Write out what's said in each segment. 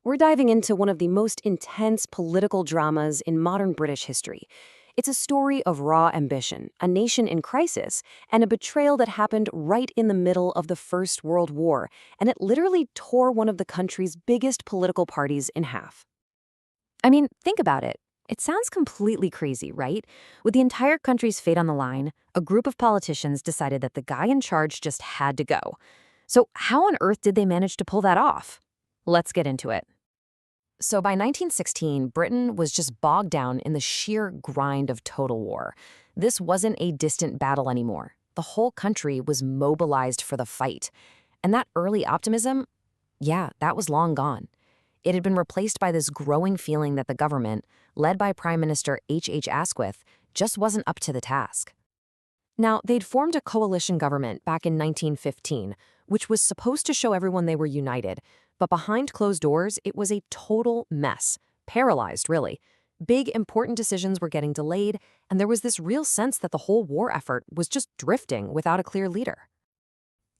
We're diving into one of the most intense political dramas in modern British history. It's a story of raw ambition, a nation in crisis, and a betrayal that happened right in the middle of the First World War, and it literally tore one of the country's biggest political parties in half. I mean, think about it. It sounds completely crazy, right? With the entire country's fate on the line, a group of politicians decided that the guy in charge just had to go. So, how on earth did they manage to pull that off? Let's get into it. So by 1916, Britain was just bogged down in the sheer grind of total war. This wasn't a distant battle anymore. The whole country was mobilized for the fight. And that early optimism, yeah, that was long gone. It had been replaced by this growing feeling that the government, led by Prime Minister H. Asquith, just wasn't up to the task. Now, they'd formed a coalition government back in 1915, which was supposed to show everyone they were united, but behind closed doors, it was a total mess. Paralyzed, really. Big, important decisions were getting delayed, and there was this real sense that the whole war effort was just drifting without a clear leader.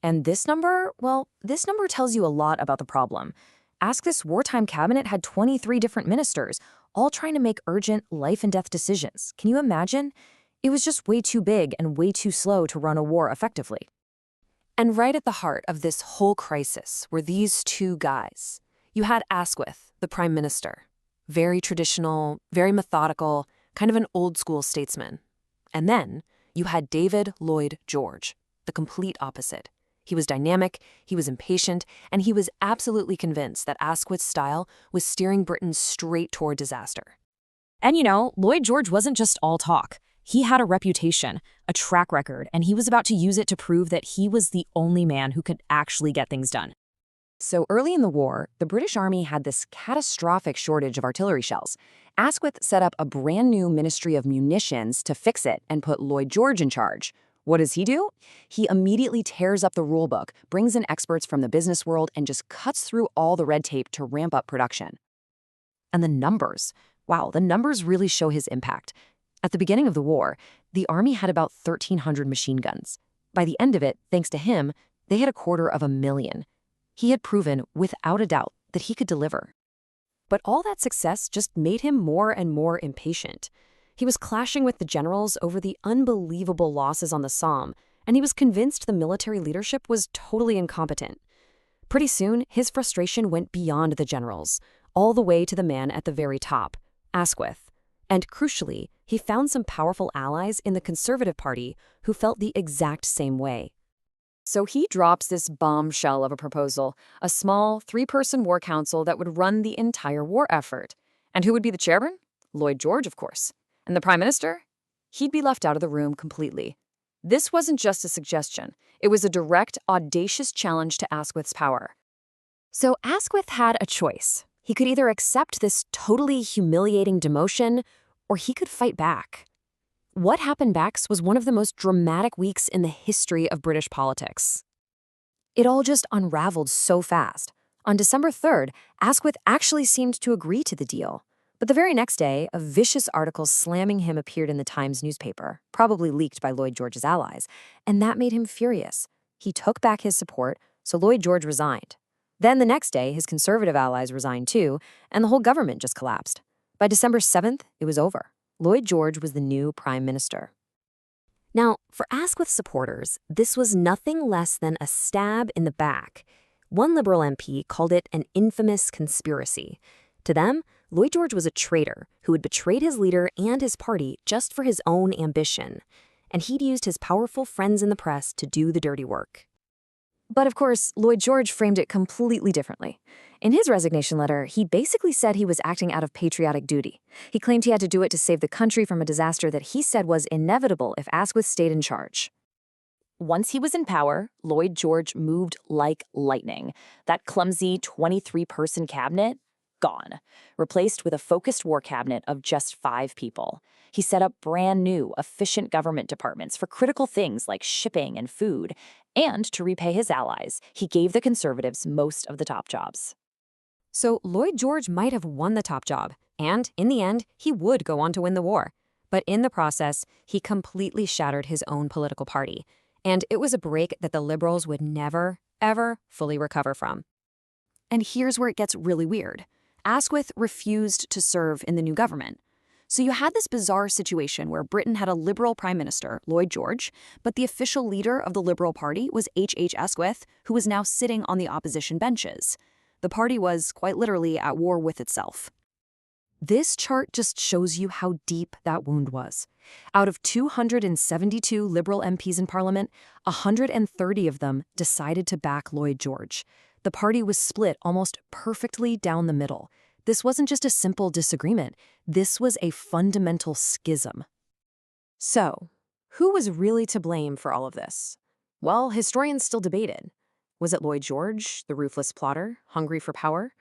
And this number, well, this number tells you a lot about the problem. Asquith's wartime cabinet had 23 different ministers, all trying to make urgent life-and-death decisions. Can you imagine? It was just way too big and way too slow to run a war effectively. And right at the heart of this whole crisis were these two guys. You had Asquith, the prime minister. Very traditional, very methodical, kind of an old-school statesman. And then you had David Lloyd George, the complete opposite. He was dynamic, he was impatient, and he was absolutely convinced that Asquith's style was steering Britain straight toward disaster. And Lloyd George wasn't just all talk. He had a reputation, a track record, and he was about to use it to prove that he was the only man who could actually get things done. So early in the war, the British Army had this catastrophic shortage of artillery shells. Asquith set up a brand new Ministry of Munitions to fix it and put Lloyd George in charge. What does he do? He immediately tears up the rulebook, brings in experts from the business world, and just cuts through all the red tape to ramp up production. And the numbers. Wow, the numbers really show his impact. At the beginning of the war, the Army had about 1,300 machine guns. By the end of it, thanks to him, they had 250,000. He had proven, without a doubt, that he could deliver. But all that success just made him more and more impatient. He was clashing with the generals over the unbelievable losses on the Somme, and he was convinced the military leadership was totally incompetent. Pretty soon, his frustration went beyond the generals, all the way to the man at the very top, Asquith. And crucially, he found some powerful allies in the Conservative Party who felt the exact same way. So he drops this bombshell of a proposal, a small, three-person war council that would run the entire war effort. And who would be the chairman? Lloyd George, of course. And the prime minister? He'd be left out of the room completely. This wasn't just a suggestion. It was a direct, audacious challenge to Asquith's power. So Asquith had a choice. He could either accept this totally humiliating demotion, or he could fight back. What happened next was one of the most dramatic weeks in the history of British politics. It all just unraveled so fast. On December 3rd, Asquith actually seemed to agree to the deal. But the very next day, a vicious article slamming him appeared in the Times newspaper, probably leaked by Lloyd George's allies, and that made him furious. He took back his support, so Lloyd George resigned. Then the next day, his Conservative allies resigned too, and the whole government just collapsed. By December 7th, it was over. Lloyd George was the new prime minister. Now, for Asquith's supporters, this was nothing less than a stab in the back. One Liberal MP called it an infamous conspiracy. To them, Lloyd George was a traitor who had betrayed his leader and his party just for his own ambition. And he'd used his powerful friends in the press to do the dirty work. But of course, Lloyd George framed it completely differently. In his resignation letter, he basically said he was acting out of patriotic duty. He claimed he had to do it to save the country from a disaster that he said was inevitable if Asquith stayed in charge. Once he was in power, Lloyd George moved like lightning. That clumsy 23-person cabinet, gone, replaced with a focused war cabinet of just 5 people. He set up brand new, efficient government departments for critical things like shipping and food, and to repay his allies, he gave the Conservatives most of the top jobs. So Lloyd George might have won the top job, and in the end, he would go on to win the war. But in the process, he completely shattered his own political party, and it was a break that the Liberals would never, ever fully recover from. And here's where it gets really weird. Asquith refused to serve in the new government. So you had this bizarre situation where Britain had a Liberal Prime Minister, Lloyd George, but the official leader of the Liberal Party was H. Asquith, who was now sitting on the opposition benches. The party was, quite literally, at war with itself. This chart just shows you how deep that wound was. Out of 272 Liberal MPs in Parliament, 130 of them decided to back Lloyd George. The party was split almost perfectly down the middle. This wasn't just a simple disagreement. This was a fundamental schism. So, who was really to blame for all of this? Well, historians still debated. Was it Lloyd George, the ruthless plotter, hungry for power?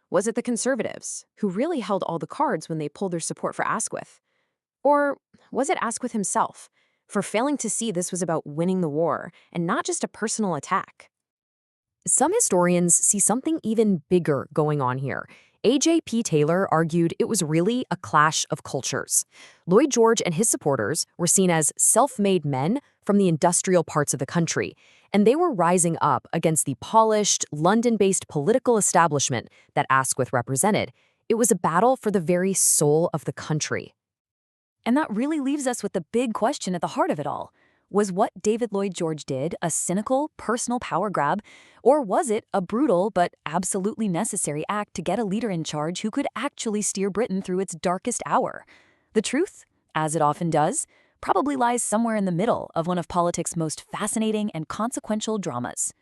Was it the Conservatives, who really held all the cards when they pulled their support for Asquith? Or was it Asquith himself, for failing to see this was about winning the war and not just a personal attack? Some historians see something even bigger going on here. A.J.P. Taylor argued it was really a clash of cultures. Lloyd George and his supporters were seen as self-made men from the industrial parts of the country, and they were rising up against the polished, London-based political establishment that Asquith represented. It was a battle for the very soul of the country. And that really leaves us with the big question at the heart of it all. Was what David Lloyd George did a cynical, personal power grab, or was it a brutal but absolutely necessary act to get a leader in charge who could actually steer Britain through its darkest hour? The truth, as it often does, probably lies somewhere in the middle of one of politics' most fascinating and consequential dramas.